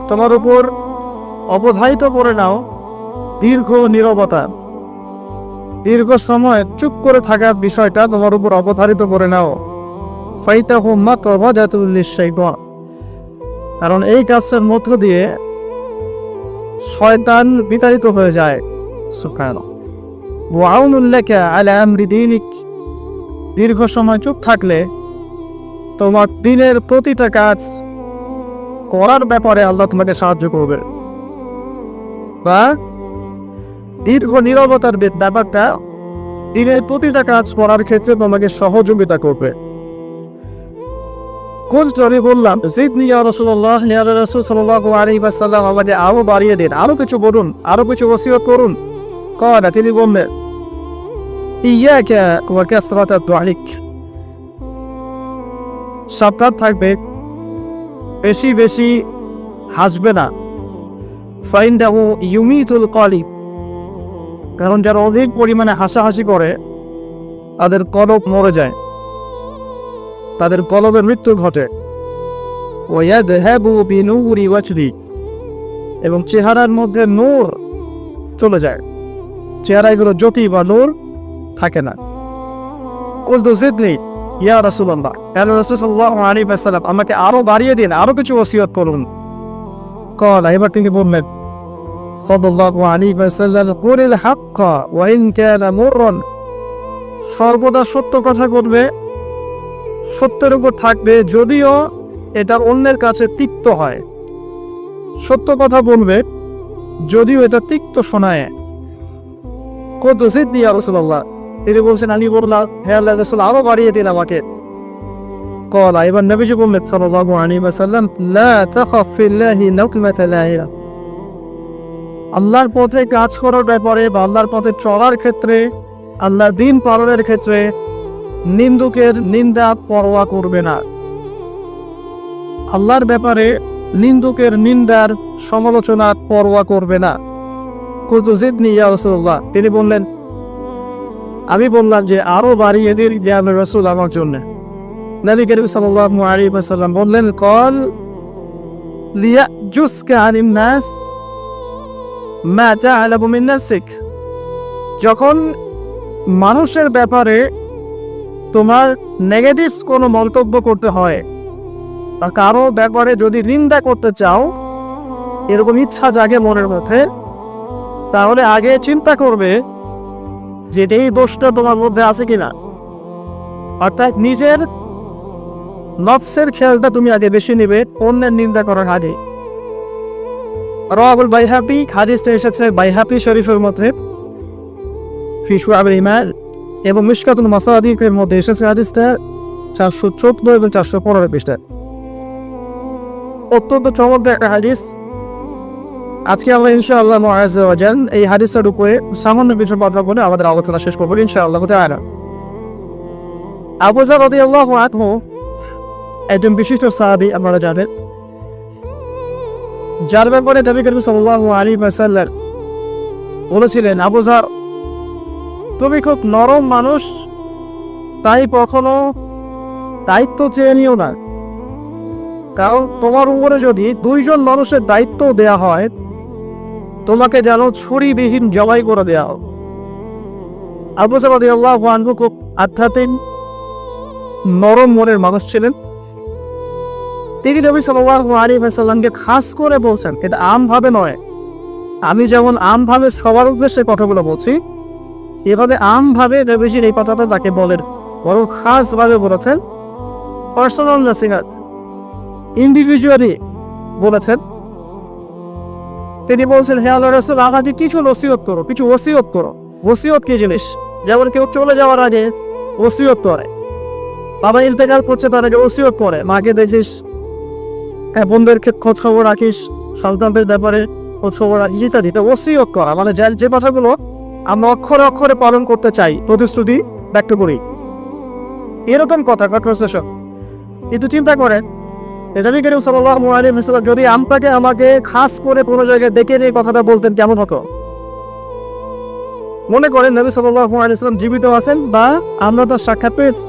তোমার উপর অবধারিত করে নাও দীর্ঘ নীরবতা, দীর্ঘ সময় চুপ করে থাকার বিষয়টা তোমার উপর অবধারিত করে নাও। ফাইতাহু মাতওয়াজাতুল লিশ-শাইতান, কারণ এই কাজের মধ্য দিয়ে শয়তান বিতাড়িত হয়ে যায়। সুবহানাল্লাহ। ওয়া আউনুল লাকা আলা আমরি দীনিক, দীর্ঘ সময় চুপ থাকলে তোমার দিনের প্রতিটা কাজ করার ব্যাপারে আল্লাহ তোমাকে সাহায্য করবে, বা দীর্ঘ নীরবতার ব্যাপারটা দিনের প্রতিটা কাজ করার ক্ষেত্রে তোমাকে সহযোগিতা করবে। কুলতু, আমি বললাম, জিদনি ইয়া রাসূলুল্লাহ, ইয়া রাসূল সাল্লাল্লাহু আলাইহি ওয়াসাল্লাম, আমাকে আরো বাড়িয়ে দিন, আরো কিছু বলুন, আরো কিছু ওসিয়ত করুন। ক্বালা, তিনি বললেন, ইয়াকা ওয়া কাসরাতাদ দুআইক, সাবধান থাকবে, বেশি বেশি হাসবে না। ফাইন্দাহু ইউমিতুল কলিব, কারণ যারা অধিক পরিমাণে হাসাহাসি করে তাদের কলব মরে যায়, তাদের কলবের মৃত্যু ঘটে। ওয়ায়াযহাবু বিনূরি ওয়াজহি, এবং চেহারার মধ্যে নূর চলে যায়, চেহারাগুলো জ্যোতি বা নূর থাকে না। কুলতু জিদনি ইয়া রাসূলুল্লাহ, ইয়া রাসূল সাল্লাল্লাহু আলাইহি ওয়াসাল্লাম, আমাকে আরো বাড়িয়ে দিন, আরো কিছু ওসিয়ত করুন। ক্বালা, এবার তিনি বললেন সাল্লাল্লাহু আলাইহি ওয়াসাল্লাম, কুলিল হাক্কা ওয়া ইন কানা মুররান, সর্বদা সত্য কথা বলবে, সত্যের উপর থাকবে, যদিও এটা অন্যের কাছে তিক্ত হয়। সত্য কথা বলবে যদিও এটা তিক্ত শোনায়। কুলতু জিদনি ইয়া রাসূলুল্লাহ, তিনি বলছেন, আমি বললাম, হে আল্লাহর রাসূল, আরো বাড়িয়ে দিন আমাকে। ক্বালা, এবার নবীজি বললেন সাল্লাল্লাহু আলাইহি ওয়াসাল্লাম, লা তাখাফ ফিল্লাহি লাকমাতা লাইলা, আল্লাহর পথে কাজ করার ব্যাপারে বা আল্লাহর পথে চলার ক্ষেত্রে, আল্লাহর দিন পালনের ক্ষেত্রে নিন্দুকের নিন্দা পরোয়া করবে না। আল্লাহর ব্যাপারে নিন্দুকের নিন্দার সমালোচনা পরোয়া করবে না। কুলতু জিদনি ইয়া রাসূলুল্লাহ, তিনি বললেন, আমি বললাম যে আরো বাড়িয়ে দিন ইয়া রাসূল আমার জন্য। নবী করিম সাল্লাল্লাহু আলাইহি ওয়াসাল্লাম বললেন, ক্বাল লিয়াজুসকা আনিন নাস মা তা'লামু মিন নাফসিক, যখন মানুষের ব্যাপারে তোমার নেগেটিভ কোনো মন্তব্য করতে হয় বা কারো ব্যাপারে যদি নিন্দা করতে চাও, এরকম ইচ্ছা জাগে মনের মধ্যে, তাহলে আগে চিন্তা করবে যে এই দোষটা তোমার মধ্যে আছে কিনা। অর্থাৎ নিজের নফসের খেয়ালটা তুমি আগে বেশি নেবে অন্যের নিন্দা করার আগে। রাওয়াহুল বাইহাকি, হাদিসটা এসেছে বাইহাকি শরীফের মধ্যে ফি শুআবুল ঈমান, এবং মিশকাতুল মাসাদিকের মধ্যে এসেছে হাদিসটা 414 এবং 415 পৃষ্ঠায়। অত্যন্ত চমৎকার একটা হাদিস। আজকে আমরা ইনশাআল্লাহ মুআজ্জা ওয়াজান এই হাদিসের উপরে সামান্য বিষয় কথা বলে আমাদের আলোচনা শেষ করব ইনশাআল্লাহ তাআলা। আবু যার রাদিয়াল্লাহু আনহু একজন বিশিষ্ট সাহাবী, আপনারা জানেন, যার ব্যাপারে নবী করিম সাল্লাল্লাহু আলাইহি ওয়াসাল্লাম বলেছিলেন, আবু যার, তুমি খুব নরম মানুষ, তাই কখনো দায়িত্ব চেয়ে নিও না, কারণ তোমার উপরে যদি 2 জন মানুষের দায়িত্ব দেয়া হয়, তোমাকে যেন ছুরিবিহীন জবাই করে দেয়া হোক। আবু যার রাদিয়াল্লাহু আনহু খুব আধ্যাত্মিক নরম মনের মানুষ ছিলেন। তিনি নবী সাল্লাল্লাহু আলাইহি ওয়াসাল্লামকে খাস করে বলছেন, এটা আমভাবে নয়, আমি যেমন আমভাবে সবার উদ্দেশ্যে কথাগুলো বলছি, এভাবে আমভাবে নবীজির এই কথাটা তাকে বলেন, বরং খাসভাবে বলেছেন, পার্সোনাল নসিহত, ইন্ডিভিজুয়ালি বলেছেন। তিনি বলছেন, হে আল্লাহর রাসূল, আমাকে কিছু নসিহত করো, কিছু ওসিয়ত করো। ওসিয়ত কি জিনিস? যেমন কেউ চলে যাওয়ার আগে ওসিয়ত করে, বাবা ইন্তেকাল করছে তার আগে ওসিয়ত করে, মাকে দেখিস, বোনদের খোঁজ খবর রাখিস, সন্তানদের ব্যাপারে খোঁজ খবর রাখিস ইত্যাদি। ওসিয়ত করা মানে যে কথাগুলো আমরা অক্ষরে অক্ষরে পালন করতে চাই, প্রতিশ্রুতি ব্যক্ত করি, এরকম কথা কনভারসেশন। কিন্তু চিন্তা করেন, নবী করিম সাল্লাল্লাহু আলাইহি ওয়াসাল্লাম যদি আমাকে খাস করে কোনো জায়গায় ডেকে নিয়ে কথাটা বলতেন, কেমন হতো? মনে করেন নবী সাল্লাল্লাহু আলাইহি ওয়াসাল্লাম জীবিত আছেন বা আমরা তার সাক্ষাৎ পেয়েছি,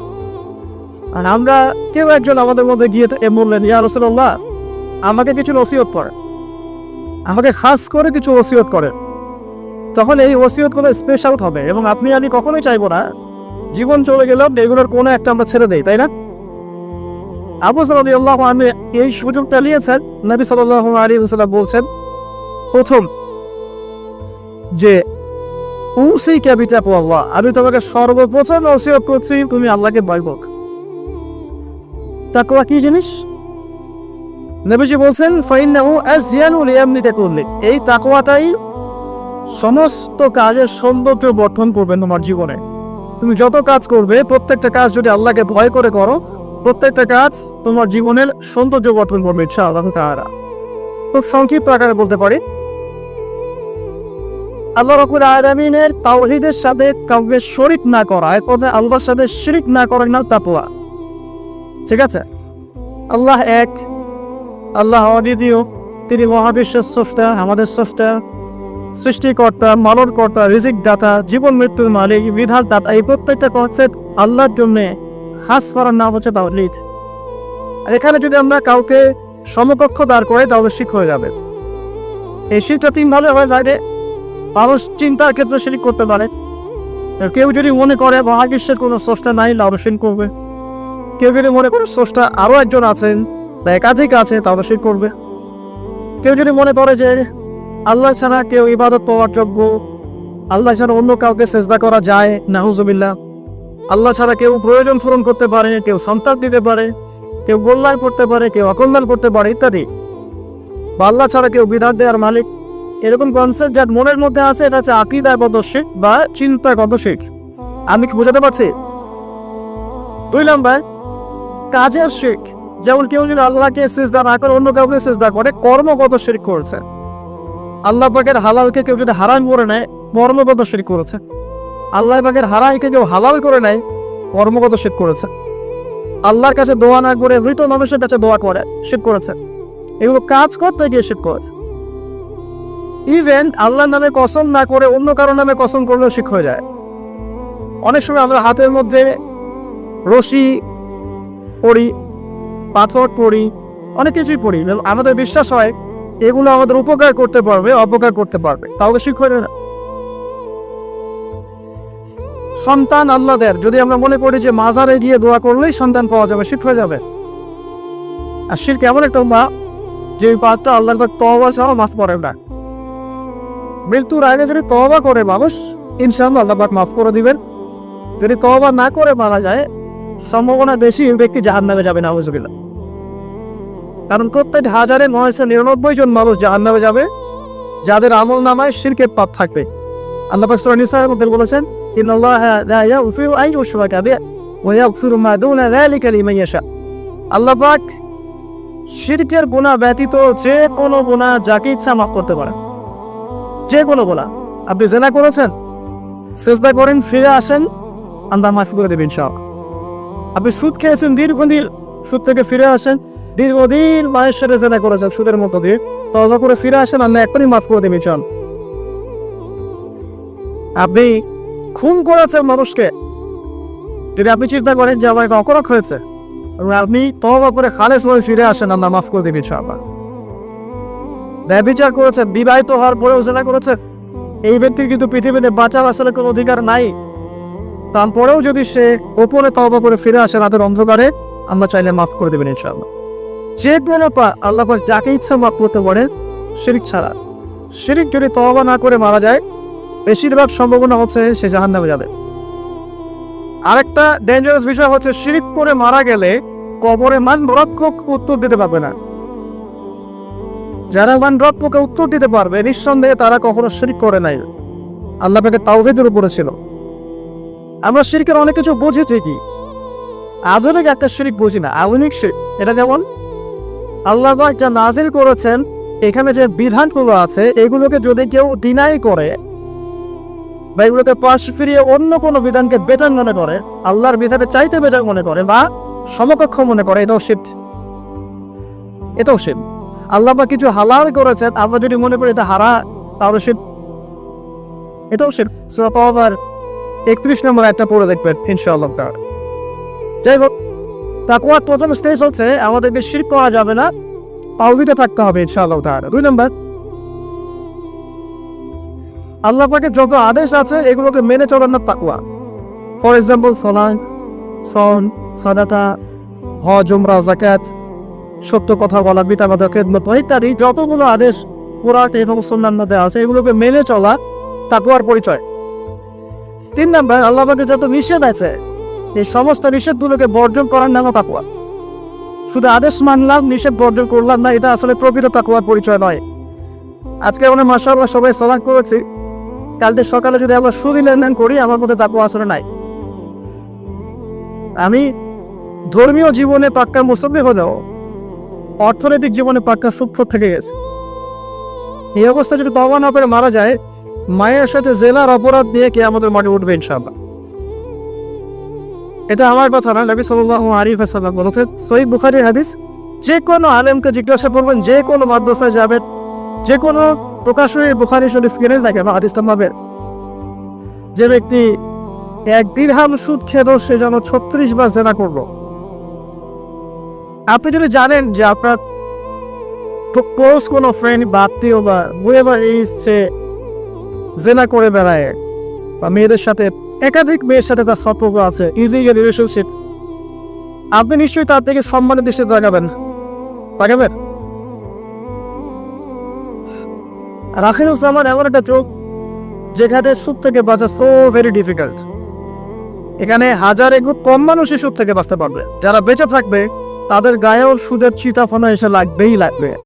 আর আমরা কেউ একজন আমাদের মধ্যে গিয়ে বললেন, ইয়া রাসূলুল্লাহ, আমাকে কিছু নসিহত করেন। আমাকে খাস করে কিছু ওসিয়ত করেন, তখন এই ওসিয়তগুলো স্পেশাল হবে এবং আপনি আমি কখনোই চাইবো না জীবন চলে গেলাম এগুলোর কোনো একটা আমরা ছেড়ে দেই, তাই না? আবু যর রাদিয়াল্লাহু আনহু এই সুযোগটা নিয়েছেন। নবী সাল্লাল্লাহু আলাইহি ওয়াসাল্লাম বলছেন, প্রথম যে উসিকা বিতাকওয়াল্লাহ, আমি তোমাকে সর্বপ্রথম ওসিয়ত করছি তুমি আল্লাহকে ভয় করো। তাকওয়া কি জিনিস? নবীজি বলছেন ফাইন্নাহু আযয়ানু লিয়ামনিকা কুল্লি, এই তাকওয়াটাই সমস্ত কাজের সৌন্দর্য বর্ধন করবে তোমার জীবনে। তুমি যত কাজ করবে প্রত্যেকটা কাজ যদি আল্লাহকে ভয় করে করো, প্রত্যেকটা কাজ তোমার জীবনের সৌন্দর্য বর্ধন করবে ইনশাআল্লাহ তাআলা। খুব সংক্ষিপ্ত আকারে বলতে পারি, আল্লাহ রাব্বুল আলামিনের তাওহীদের সাথে কাউকে শরীক না করা, এক কথায় আল্লাহর সাথে শিরক না করার নাম তাকওয়া। ঠিক আছে? আল্লাহ এক, আল্লাহ অদ্বিতীয়, তিনি মহাবিশ্বের স্রষ্টা, আমাদের স্রষ্টা, সৃষ্টিকর্তা, মানবকর্তা, রিজিক দাতা, জীবন মৃত্যুর মালিক, বিধান দাতা। এই প্রত্যেকটা কনসেপ্ট আল্লাহর জন্য খাস করার নাম হচ্ছে তাওহীদ। আর এখানে যদি আমরা কাউকে সমকক্ষ দাঁড় করে তাহলে শিরক হয়ে যাবে। এই শিরকটা তিনভাবে হয়ে যায়। মানুষ চিন্তার ক্ষেত্রে শিরক করতে পারে। কেউ যদি মনে করে মহাবিশ্বের কোনো স্রষ্টা নাই তাহলে শিরক করবে। কেউ যদি মনে করে স্রষ্টা আরও একজন আছেন বা একাধিক আছে তাহলে শিরক করবে। কেউ যদি মনে করে যে আল্লাহ ছাড়া কেউ ইবাদত পাওয়ার যোগ্য, আল্লাহ ছাড়া অন্য কাউকে সেজদা করা যায়, নাউজুবিল্লাহ, আল্লাহ ছাড়া কেউ প্রয়োজন পূরণ করতে পারে, কেউ সন্তান দিতে পারে, কেউ কল্যাণ করতে পারে, কেউ অকল্যাণ করতে পারে ইত্যাদি, বা আল্লাহ ছাড়া কেউ বিধান দেওয়ার মালিক, এরকম কনসেপ্ট যার মনের মধ্যে আছে এটা হচ্ছে আকীদাগত শিরক বা চিন্তাগত শিরক। আমি কি বোঝাতে পারছি? 2 নম্বর কাজের শিরক, যেমন কেউ যদি আল্লাহকে সিজদা না করে অন্য কাউকে সিজদা করে, কর্মগত শিরক করেছে। আল্লাহ পাকের হালালকে কেউ যদি হারাম করে নেয়, কর্মগত শিরক করেছে। আল্লাহ পাকের হারামকে কেউ হালাল করে নেয়, কর্মগত শিরক করেছে। আল্লাহর কাছে দোয়া না করে মৃত মানুষের কাছে দোয়া করে শিরক করেছে। এগুলো কাজ করতে গিয়ে শিরক করেছে। ইভেন আল্লাহর নামে কসম না করে অন্য কারো নামে কসম করলেও শিরক হয়ে যায়। অনেক সময় আমরা হাতের মধ্যে রশি পড়ি, পাথর পড়ি, অনেক কিছুই পড়ি, আমাদের বিশ্বাস হয় এগুলো আমাদের উপকার করতে পারবে, অপকার করতে পারবে, তাহলে শিরক হয় না। সন্তান আল্লাহদের, যদি আমরা মনে করি যে মাজারে গিয়ে দোয়া করলেই সন্তান পাওয়া যাবে, শিরক হয়ে যাবে। আর শিরক এমন একটা মা যে পাপটা আল্লাহর পাক তওবা ছাড়া মাফ করে না। মৃত্যুর আগে যদি তওবা করে মানুষ, ইনশাআল্লাহ আল্লাহ পাক মাফ করে দিবেন। যদি তওবা না করে মারা যায়, সম্ভাবনা বেশি ব্যক্তি জাহান্নামে যাবে, নাউজুবিল্লাহ। কারণ প্রত্যেক 1099 জন মানুষ জাহান্নামে যাবে যাদের আমল নামায় শিরকের পাপ থাকবে। আল্লাহ পাক সূরা নিসার মধ্যে বলেছেন, ইন্নাল্লাহা লা ইয়াগফিরু আন ইউশরাকা বিহি ওয়া ইয়াগফিরু মা দুনা যালিকা লিমান ইয়াশা। আল্লাহ পাক শিরকের গুনাহ ব্যতীত যে কোনো গুনাহ যাকে ইচ্ছা মাফ করতে পারেন। যে কোনো গুনাহ, আপনি জিনা করেছেন, সিজদা করেন, ফিরে আসেন, আল্লাহ মাফ করে দেবেন ইনশাআল্লাহ। আপনি সুদ খেয়েছেন দীর্ঘদিন, সুদ থেকে ফিরে আসেন, দীর্ঘদিন মায়ের সাথে জিনা করেছেন সুদের মধ্য দিয়ে, তওবা করে ফিরে আসেন, আল্লাহ এখনই মাফ করে দেবেন ইনশাআল্লাহ। আপনি খুন করেছেন মানুষকে, যদি আপনি চিন্তা করেন যে আমার একটা অপরাধ হয়েছে এবং আপনি তওবা করে খালেস হয়ে ফিরে আসেন, আল্লাহ মাফ করে দেবেন ইনশাআল্লাহ। ব্যভিচার করেছে, বিবাহিত হওয়ার পরেও জিনা করেছে, এই ব্যক্তির কিন্তু পৃথিবীতে বাঁচার আসলে কোনো অধিকার নাই। তারপরেও যদি সে ওপরে তওবা করে ফিরে আসে রাতের অন্ধকারে, আল্লাহ চাইলে মাফ করে দেবেন ইনশাআল্লাহ। যে কোনো আল্লাহ পাক যাকে ইচ্ছা মাফ করতে পারেন শিরক ছাড়া। শিরক যদি তওবা না করে মারা যায়, বেশিরভাগ সম্ভাবনা হচ্ছে সে জাহান্নামে যাবে। আরেকটা ডেঞ্জারাস বিষয় হচ্ছে শিরক করে মারা গেলে কবরে মানরক্ষক উত্তর দিতে পারবে না। যারা মানরক্ষকে উত্তর দিতে পারবে, নিঃসন্দেহে তারা কখনো শিরক করে নাই, আল্লাহ পাকের তাওহীদের উপরে ছিল। আমরা শিরকের অনেক কিছু বুঝেছি, কি আধুনিক একটা শিরক বুঝি না, আধুনিক শিরক। এটা যেমন আল্লাহ পাক যা নাজিল করেছেন, এখানে যে বিধানগুলো আছে এগুলোকে যদি কেউ ডিনাই করে বা এগুলোকে পাশ ফিরিয়ে অন্য কোনো বিধানকে বেটার মনে করে, আল্লাহর বিধানে চাইতে বেটার মনে করে বা সমকক্ষ মনে করে, এটাও শিরক। এটাও শিরক। আল্লাহ পাক কিছু হালাল করেছেন, আমরা যদি মনে করি এটা হারাম, তাহলে শিরক, এটাও শিরক। সূরা তাওবার 31 নম্বর একটা পড়ে দেখবেন ইনশাআল্লাহ তাআলা। যাই হোক, তাকওয়ার প্রথম স্টেজ হচ্ছে আমাদেরকে শিরক করা যাবে না, তাওহীদে থাকতে হবে ইনশাআল্লাহ তাআলা। 2 নম্বর আল্লাহ পাকের যত আদেশ আছে এগুলোকে মেনে চলার না তাকওয়া। ফর এক্সাম্পল সালাত, সন, সাদাকা, হজ, উমরা, যাকাত, সত্য কথা বলা, পিতামাতার খেদমত ইত্যাদি যতগুলো আদেশ কোরআন এবং সুন্নাহর মধ্যে আছে এগুলোকে মেনে চলা তাকওয়ার পরিচয়। 3 নাম্বার, আল্লাহ পাকের যত নিষেধ আছে এই সমস্ত নিষেধগুলোকে বর্জন করার নামও তাকওয়া। শুধু আদেশ মানলাম, নিষেধ বর্জন করলাম না, এটা আসলে প্রকৃত তাকওয়ার পরিচয় নয়। আজকে আমরা মাশাআল্লাহ সবাই সালাত করেছি, কালকে সকালে যদি আমরা সুদী লেনদেন করি আমার মধ্যে তাকওয়া আসলে নাই। আমি ধর্মীয় জীবনে পাক্কা মুসল্লি হলেও অর্থনৈতিক জীবনে পাক্কা সূক্ষ্ম থেকে গেছে। এই অবস্থা যদি তওবা না করে মারা যায়, মায়ের সাথে জেনার অপরাধ দিয়ে কে আমাদের মাঠে উঠবে ইনশাআল্লাহ। এটা আমার কথা না, নবী সাল্লাল্লাহু আলাইহি ওয়াসাল্লাম বলেছেন, সহিহ বুখারীর হাদিস, যে কোনো আলেমকে জিজ্ঞাসা করবেন, যে কোনো মাদ্রাসায় যাবেন, যে কোনো প্রকাশনী বুখারী শরীফ কিনে দেখেন হাদিসটা পাবেন, যে ব্যক্তি 1 দিরহাম সুদ খেলো সে যেন 36 বার জেনা করলো। আপনি যদি জানেন যে আপনার ক্লোজ কোনো ফ্রেন্ড বা আত্মীয় বা হুয়েভার ইজ সে জেনা করে বেড়ায় বা মেয়েদের সাথে একাধিক মেয়ের সাথে তার সম্পর্ক আছে, ইলিগাল রিলেশনশিপ, আপনি নিশ্চয়ই তার থেকে সম্মানের দৃষ্টিতে তাকাবেন। রাখিনুজ্জামান এমন একটা চোখ যেখানে সুদ থেকে বাঁচা সো ভেরি ডিফিকাল্ট। এখানে হাজারে খুব কম মানুষই সুদ থেকে বাঁচতে পারবে। যারা বেঁচে থাকবে তাদের গায়েও সুদের ছিটাফানা এসে লাগবেই লাগবে।